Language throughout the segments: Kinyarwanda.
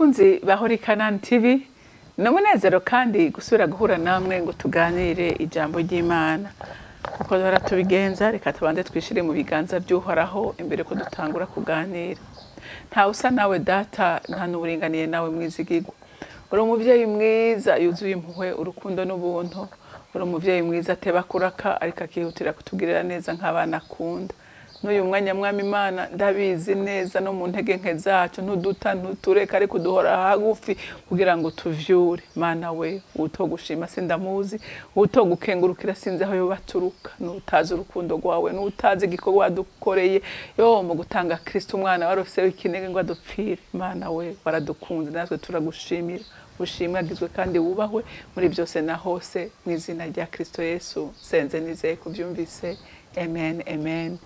bakunzi bahora Kanani TV n'umunezero kandi gusubira guhura namwe ngo tuganire ijambo ry'Imana kuko baratubigenza reka tubande twishire mu biganza by'uhoraho imbere ko dutangura kuganira. Nta usa nawe data nta n'uburinganiye nawe mwizigirwa. Uri umuvyeyi mwiza yuzuye impuhwe urukundo n'ubuntu. Uri umuvyeyi mwiza ateba kuraka ariko akihutira kutugirira neza nk'abana akunda. N'uyu mwanya mwami Imana ndabizi neza no mu ntege nke zacu ntuduta ntutureka ariko duhora hagufi kugira ngo tuvyure. Mana we utogushima sindamuzi utogukengurukira sinzi aho yobaturuka n'utazi urukundo rwawe n'utazi igikorwa wadukoreye yo mu gutanga Kristo umwana warofise w'ikinege ngo adupfire. Mana we waradukunze natwe turagushimira ushimwagizwe kandi wubahwe muri byose na hose mu izina rya Kristo Yesu senze nizeye kuvyumvise. Amen, amen.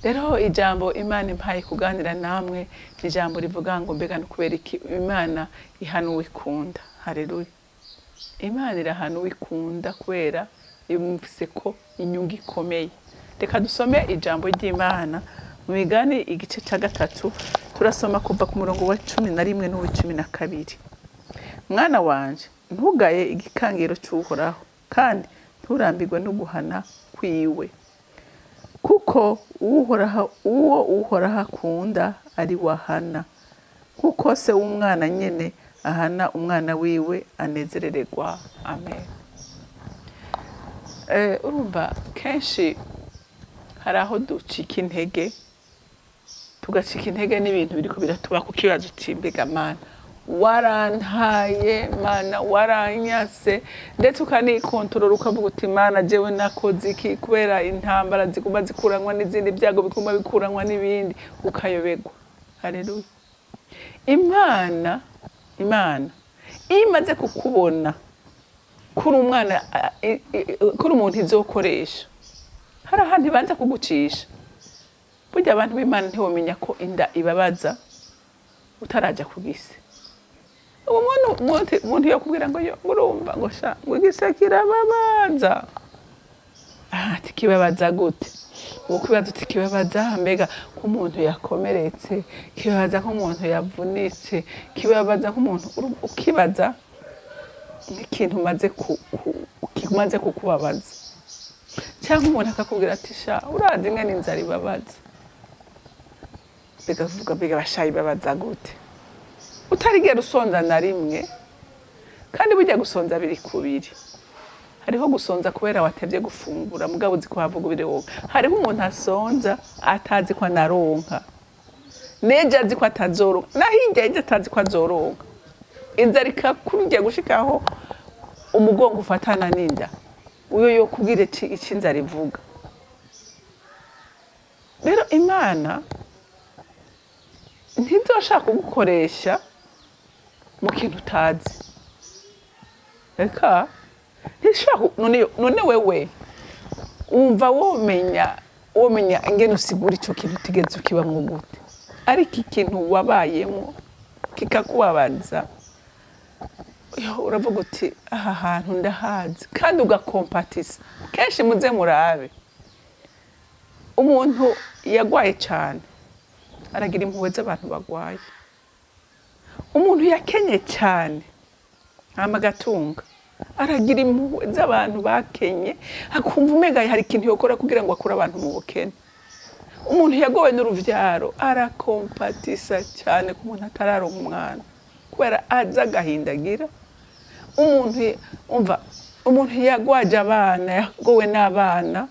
Rero ijambo Imana impaye kuganira namwe ijambo rivuga ngo mbega no kuberiki Imana ihano wikunda. Haleluya. Imana irahano wikunda kwera yumvise ko inyungu ikomeye. Reka dusome ijambo ry'Imana mu Migani igice cya 3 turasoma kuva ku murongo wa 11 n'uwa 12. Mwana wanje ntugaye igikangiro cy'uhoraho kandi nturambirwe no guhana kwiwe. Kuko uhoraho akunda ari wahana kuko se w'umwana nyene ahana umwana wiwe anezerererwa. Amen. Urumva kenshi hari aho ducika intege tugacika intege n'ibintu biriko biratuba ku kibazo cimbega Mana warantaye Mana waranyase ndetse ukanikontorora ukavuga uti Mana jewe nakoze iki kubera intambara ziguma zikuranwa n'izindi byago bikuma bikuranwa n'ibindi ukayobegwa. Haleluya. Imana imaze kukubona kuri umwana kuri umuntu izokoresha hari ahandi banza kugucisha. Burya abantu b'Imana ntibomenya ko inda ibabaza utaraja kubise. Umuntu yakubwira ngo yo urumva ngo sha ngo igise kirababaza. Ati kibabaza gute? Ukwibaza uti kibabaza mbega nk'umuntu yakomeretse, kibabaza nk'umuntu yavunitse, kibabaza nk'umuntu ukibaza nk'ikintu maze kukubabaza. Cyangwa umuntu akakubwira ati sha urazi ngene inzara ibabaza. Mbega vuga mbega bashayi babaza gute? Utarigera usonza na rimwe kandi burya gusonza biri kubiri. Hariho gusonza kubera watevye gufungura mugabo uzi ko havuga bireho. Hariho umuntu asonza atazi ko anaronka neje azi ko atazoronka nahinje atazi ko azoronka. Inzara ikakurya gushikaho umugongo ufatana n'inda uyo yo kubwire iki inzara ivuga. Rero Imana ntizoshaka kugukoresha mu kintu utazi. Eka ntishaka none wewe umva womenya ingene usigura ico kintu tigeze ukibamwo gute. Ariko ikintu wabayemo kikakubabaza uravuga uti aha hantu ndahazi kandi ugakompatisa. Kenshi muze murabe umuntu yagwaye cyane aragira impuhwe z'abantu bagwaye. Umuntu yakenye cyane amagatunga aragira impuhwe z'abantu bakenye akumva umega hari ikintu yokora kugira ngo akure abantu mu bukene. Umuntu yagowe n'uruvyaro arakompatisa cyane ku muntu atararonka umwana kubera aza agahindagira. Umuntu yagwaje abana yagowe n'abana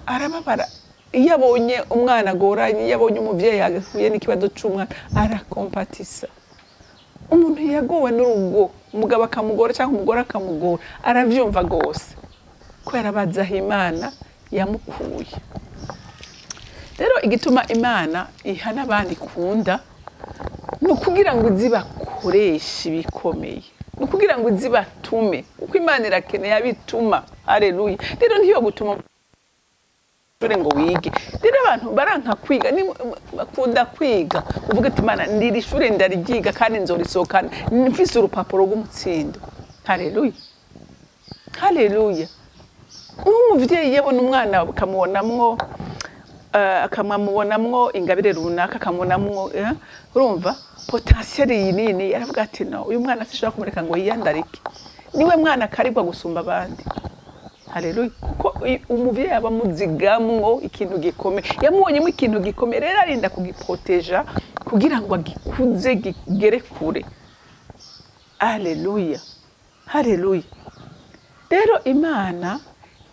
arababara. Iyo abonye umwana agoranye, iyo abonye umuvyeyi yahuye n'ikibazo c'umwana arakompatisa. Umuntu yagowe n'urugo umugabo akamugora cyangwa umugore akamugora aravyumva gose kubera bazaho Imana yamukuye. Rero igituma Imana ihana abandi ikunda no kugira ngo zibakoreshe bikomeye, no kugira ngo zibatume uko Imana irakeneye abituma. Haleluya. Rero ntiyo gutuma ngo wige. Rero abantu baranka kwiga ni bakunda kwiga uvuga ati Imana ndiri shure ndaryiga kandi nzorisohokana mfise urupapuro rw'umutsindo. Haleluya. Haleluya. Umuvyeyi yabona umwana akamubonamwo ingabire runaka akamubonamwo urumva potentiel nini yaravuga ati no uyu mwana sishobora kumureka ngo yiyandarike niwe mwana karibwa gusumba abandi. Haleluya. Kuko umuvyeyi aba muzigamwo ikintu gikomeye, yamubonyemo ikintu gikomeye, rero arinda kugiproteja kugira ngo agikuze gigere kure. Haleluya. Haleluya. Rero Imana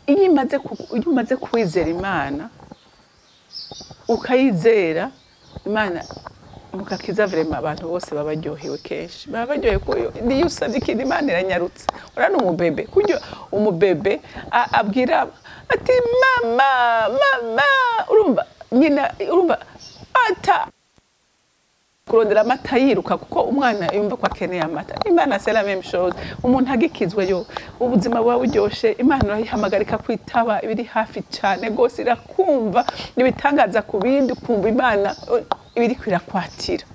iyo imaze kwizera Imana ukayizera Imana mukakiza vrema abantu bose babaryohewe kenshi, babaryohewe ko niyo usabye ikintu Imana iranyarutse. Urana umubebe kuryo umubebe abwira ati mama urumva nyina urumva ata kurondera amata yiruka kuko umwana yumva ko akeneye amata. Imana c'est la même chose. Umuntu agikizwe yo ubuzima bwa buryoshe, Imana irahamagarika kwitaba ibiri hafi cyane gose, irakumva nibitangaza ku bindi, kumva Imana ibiri kwirakwatira.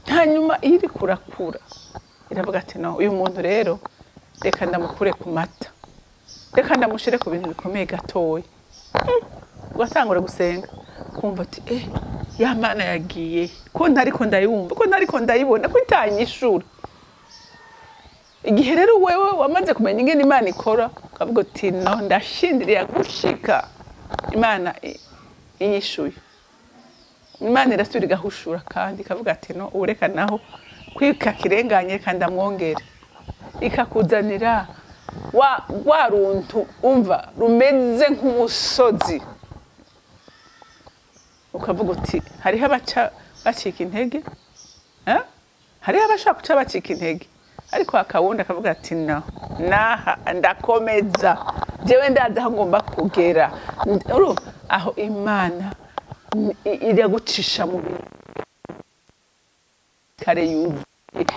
Hanyuma iri kurakura iravuga ati no uyu muntu rero reka ndamukure ku mata, reka ndamushire ku bintu bikomeye gatoya. Ugatangura gusenga kumva ati ya Mana yagiye ko ntariko ndayumva, ko ntariko ndayibona, ko itanyishura. Igihe rero wewe wamaze kumenya ingene Imana ikora ukavuga ati no ndashindiriye gushika Imana inyishuye. Imana irasubira igahushura kandi ikavuga ati no ureka naho kwika kirenganye kandi amwongere, ikakuzanira wa runtu umva rumeze nk'umusozi. Ukavuga uti hariho abaca bacika intege, hariho abashaka kuca bacika intege, ariko akawundi akavuga ati no naha ndakomeza jewe ndaza aho ngomba kugera. Aho Imana iragucisha mu kare yuva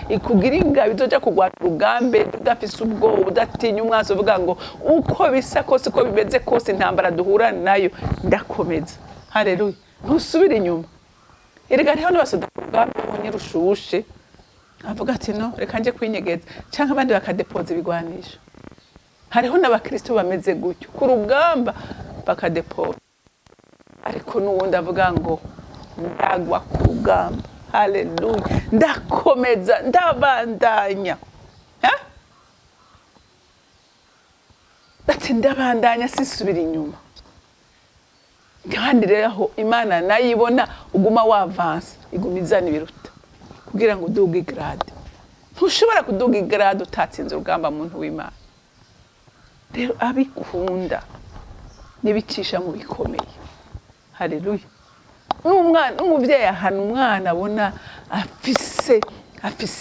ikugira ingabe izoja kugwana urugambe udafise ubwoba, udatinya umwanzi, uvuga ngo uko bisa kose uko bimeze kose intambara duhura nayo ndakomeza. Haleluya. Ntusubire inyuma. Erega hariho n'abasoda urugambe bonye rushushe avuga ati no reka nje kwinyegeza, canke abandi bakadepoza ibigwanisha. Hariho n'abakristo bameze gutyo ku rugamba bakadepoza, ariko n'uwundi avuga ngo ndagwa ku rugamba. Haleluya. Ndakomeza ndabandanya. Ati ndabandanya sisubira inyuma. Kandi rero Imana nayibona uguma wavansa igumizana ibiruta kugira ngo uduge grade. Ntushobora kuduga igrade utatsinze urugamba muntu w'Imana. Rero abikunda nibicisha mu bikomeye. Haleluya. N'umuvyeyi ahana umwana abona afise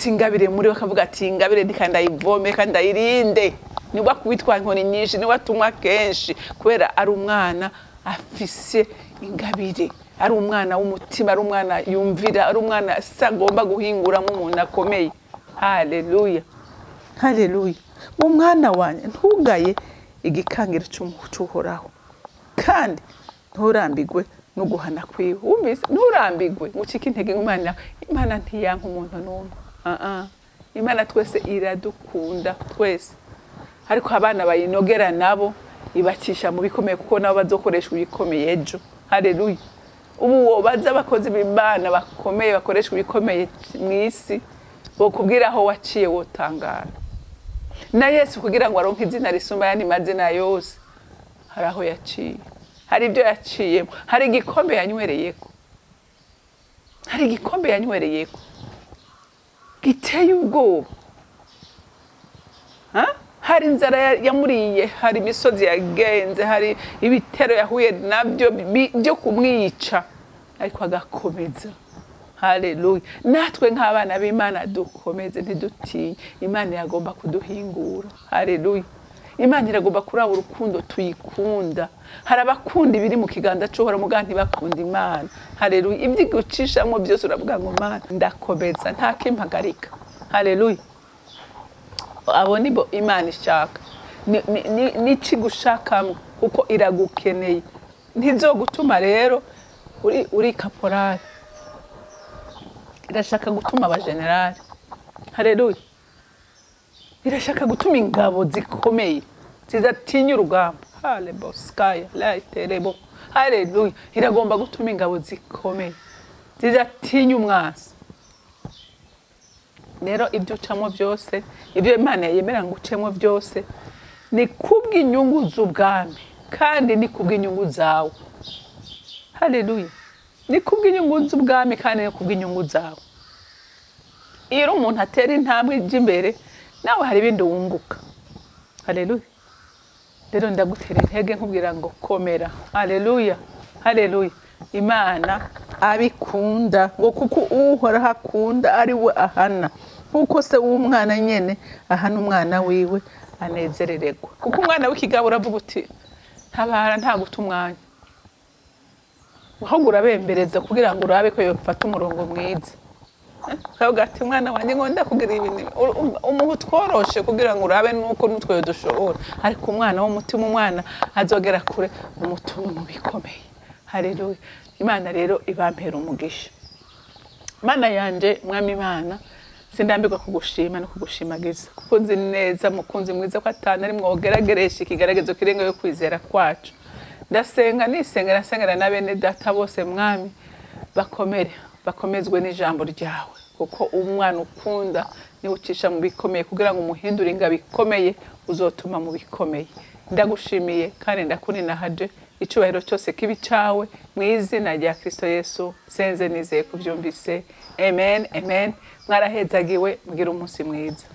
ingabire muri we, akavuga ati ingabire ndikandayivome kandi ayirinde, niba kubitwa inkoni nyinshi, niba tumwa kenshi, kubera ari umwana afise ingabire, ari umwana w'umutima, ari umwana yumvira, ari umwana sagomba guhingura mu muntu akomeye. Haleluya. Haleluya. Mu mwana wanye ntugaye igikangiro cy'uhoraho kandi nturambigwe no guhana kwiwe. Wumvise nturambigwe mucika intege. Imana ntiyanka umuntu n'umwe. Imana twese iradukunda twese, ariko abana bayinogera nabo ibacisha mu bikomeye kuko nabo bazokoresha ibikomeye ejo. Haleluya. Ubu baza abakozi b'Imana bakomeye bakoresha ibikomeye mw'isi, bokubwira aho waciye wotangara. Na Yesu kugira ngo aronke izina risumba yandi mazina yose hari aho yaciye, hari ibyo yaciyemo, hari igikombe yanywereyeko, hari igikombe yanywereyeko giteye ubwoba. Hari inzara yamuriye, hari imisozi yagenze, hari ibitero yahuye nabyo byo kumwica, ariko agakomeza. Haleluya. Natwe nk'abana b'Imana dukomeze ntidutinye. Imana iragomba kuduhingura. Haleluya. Imana iragomba kuraba urukundo tuyikunda. Hari abakunda ibiri mu kiganza c'uhoraho muga ntibakunda Imana. Haleluya. Ibyo gucishamo byose uravuga ngo Mana ndakomeza nta kimpagarika. Haleluya. Abo nibo Imana ishaka. Ni kigushakamo kuko iragukeneye. Ntizogutuma rero uri kaporali. Irashaka gutuma abagenerali. Haleluya. Irashaka gutuma ingabo zikomeye zidatinya urugamba. Haleluya. Haleluya. Iragomba gutuma ingabo zikomeye. zidatinya umwansi. Rero ibyo ucamo byose, ibyo Imana yemera ngo ucemo byose, ni kubw'inyungu z'ubwami kandi ni kubw'inyungu zawe. Haleluya. Ni kubw'inyungu z'ubwami kandi ni kubw'inyungu zawe. Iyo umuntu atera intambwe ijya imbere, nawe hari ibindi wunguka. Haleluya. Rero ndagutera intege nkubwira ngo komera. Haleluya. Haleluya. Imana abikunda ngo kuko uhoraho akunda ari we ahana, kuko se w'umwana nyene ahana umwana wiwe anezerererwa. Kuko umwana w'ikigabo uravuga uti ntabara nta guta umwanya, ahubwo urabembereza kugira ngo urabe ko yofata umurongo mwiza. Kavuga ati mwana wanjye ngo ndakugira ibintu umuhu tworoshe kugira ngo urabe nuko nutwe dushobora, ariko umwana w'umutima, umwana azogera kure umutima mu bikomeye. Haleluya. Imana rero ibampera umugisha. Mana yanje mwami Imana, sindambirwa kugushima no kugushimagiza kuko nzi neza mukunzi mwiza ko atana ari mwogerageresha ikigaragazo kirenga yo kwizera kwacu. Ndasenga nisengera sengera na bene data bose mwami, bakomere bakomezwe n'ijambo ryawe, kuko umwana ukunda ni ucisha mu bikomeye kugira ngo umuhindure inga bikomeye uzotuma mu bikomeye. Ndagushimiye kandi ndakuninahaje, icyubahiro cyose kibi cyawe mu izina rya Kristo Yesu senze nizeye kubyumvise. Amen, amen. Mwarahezagiwe, mugira umunsi mwiza.